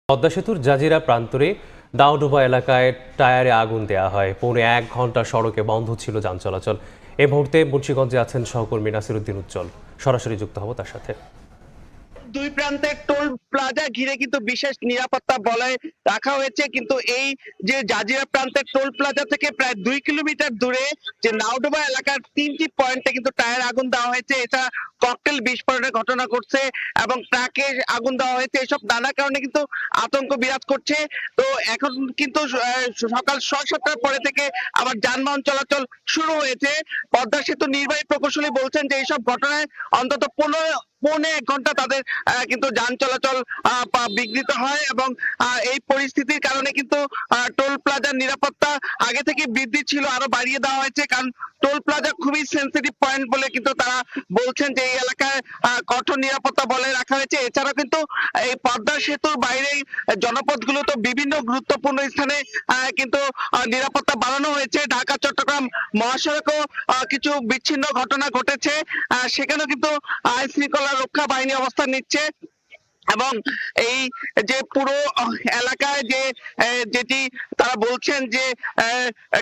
পদ্মা সেতুর জাজিরা প্রান্তরে দাউডুবা এলাকায় টায়ারে আগুন দেওয়া হয়। পৌনে 1 ঘন্টা সড়কে বন্ধ ছিল যান চলাচল। এই মুহূর্তে মুন্সিগঞ্জে আছেন সহকর্মী নাসিরউদ্দিন উজ্জ্বল। সরাসরি যুক্ত হব তার সাথে। দুই প্রান্তের টোল প্লাজা ঘিরে কিন্তু বিশেষ নিরাপত্তা বলয় রাখা হয়েছে, কিন্তু এই যে জাজিরা প্রান্তের টোল প্লাজা থেকে প্রায় 2 কিলোমিটার দূরে যে নাওডোবা এলাকার 3টি পয়েন্টে কিন্তু টায়ার আগুন দেওয়া হয়েছে। এটা ককটেল বিস্ফোরণের ঘটনা ঘটছে এবং ট্রাকে আগুন দেওয়া হয়েছে। এসব নানা কারণে কিন্তু আতঙ্ক বিরাজ করছে। তো এখন কিন্তু সকাল 7:30টার পরে থেকে আবার যানবাহন চলাচল শুরু হয়েছে। পদ্মা সেতু নির্বাহী প্রকৌশলী বলছেন যে এইসব ঘটনায় অন্তত পৌনে 1 ঘন্টা তাদের কিন্তু যান চলাচল বিঘ্নিত হয় এবং এই পরিস্থিতির কারণে কিন্তু টোল প্লাজার নিরাপত্তা আগে থেকে বৃদ্ধি ছিল, আরো বাড়িয়ে দেওয়া হয়েছে। কারণ টোল প্লাজা খুবই সেন্সিটিভ পয়েন্ট বলে কিন্তু তারা বলছেন যে এই এলাকায় কঠোর নিরাপত্তা বজায় রাখা হয়েছে। এছাড়া কিন্তু এই পদ্মা সেতুর বাইরে জনপদগুলোতে বিভিন্ন গুরুত্বপূর্ণ স্থানে কিন্তু নিরাপত্তা বাড়ানো হয়েছে। ঢাকা চট্টগ্রাম মহাসড়কেও কিছু বিচ্ছিন্ন ঘটনা ঘটেছে, সেখানেও কিন্তু আইন শৃঙ্খলা রক্ষা বাহিনী অবস্থান নিচ্ছে এবং এই যে পুরো এলাকায় যে যেটি তারা বলছেন যে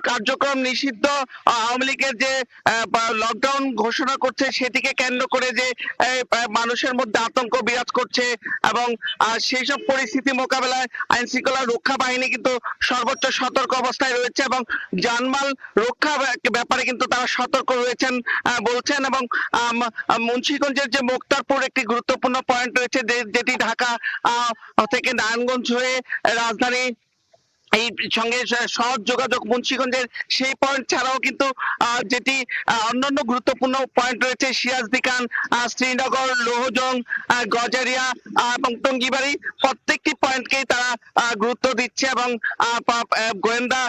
কার্যক্রম নিষিদ্ধ, আওয়ামী লীগের যে লকডাউন ঘোষণা করছে সেটিকে কেন্দ্র করে যে মানুষের মধ্যে আতঙ্ক বিরাজ করছে এবং সেই সব পরিস্থিতি মোকাবেলায় আইন শৃঙ্খলা রক্ষা বাহিনী কিন্তু সর্বোচ্চ সতর্ক অবস্থায় রয়েছে এবং জানমাল রক্ষা ব্যাপারে কিন্তু তারা সতর্ক রয়েছেন বলছেন। এবং মুন্সিগঞ্জের যে মোক্তারপুর একটি গুরুত্বপূর্ণ পয়েন্ট রয়েছে যেটি ঢাকা থেকে নারায়ণগঞ্জ হয়ে রাজধানী এই সঙ্গে সহজ যোগাযোগ মুন্সিগঞ্জের সেই পয়েন্ট ছাড়াও কিন্তু যেটি অন্যান্য গুরুত্বপূর্ণ পয়েন্ট রয়েছে সিরাজদিকান, শ্রীনগর, লোহজং, গজারিয়া এবং টঙ্গিবাড়ি, প্রত্যেকটি পয়েন্টকেই তারা গুরুত্ব দিচ্ছে এবং গোয়েন্দা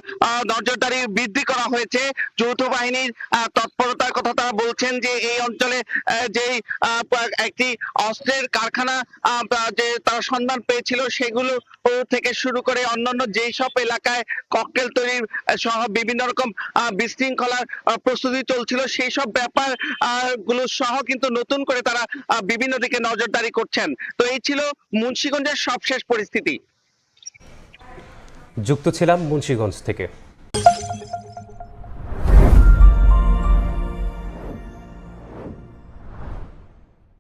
নজরদারি বৃদ্ধি করা হয়েছে। যৌথ বাহিনীর তৎপরতার কথা তারা বলছেন যে এই অঞ্চলে যে একটি অস্ত্রের কারখানা যে তারা সন্ধান পেয়েছিল সেগুলো থেকে শুরু করে অন্যান্য যেই সব এলাকায় ককটেল তৈরির সহ বিভিন্ন রকম বিশৃঙ্খলার প্রস্তুতি চলছিল সেই সব ব্যাপার গুলো সহ কিন্তু নতুন করে তারা বিভিন্ন দিকে নজরদারি করছেন। তো এই ছিল মুন্সিগঞ্জের সবশেষ পরিস্থিতি। যুক্ত ছিলাম মুন্সিগঞ্জ থেকে।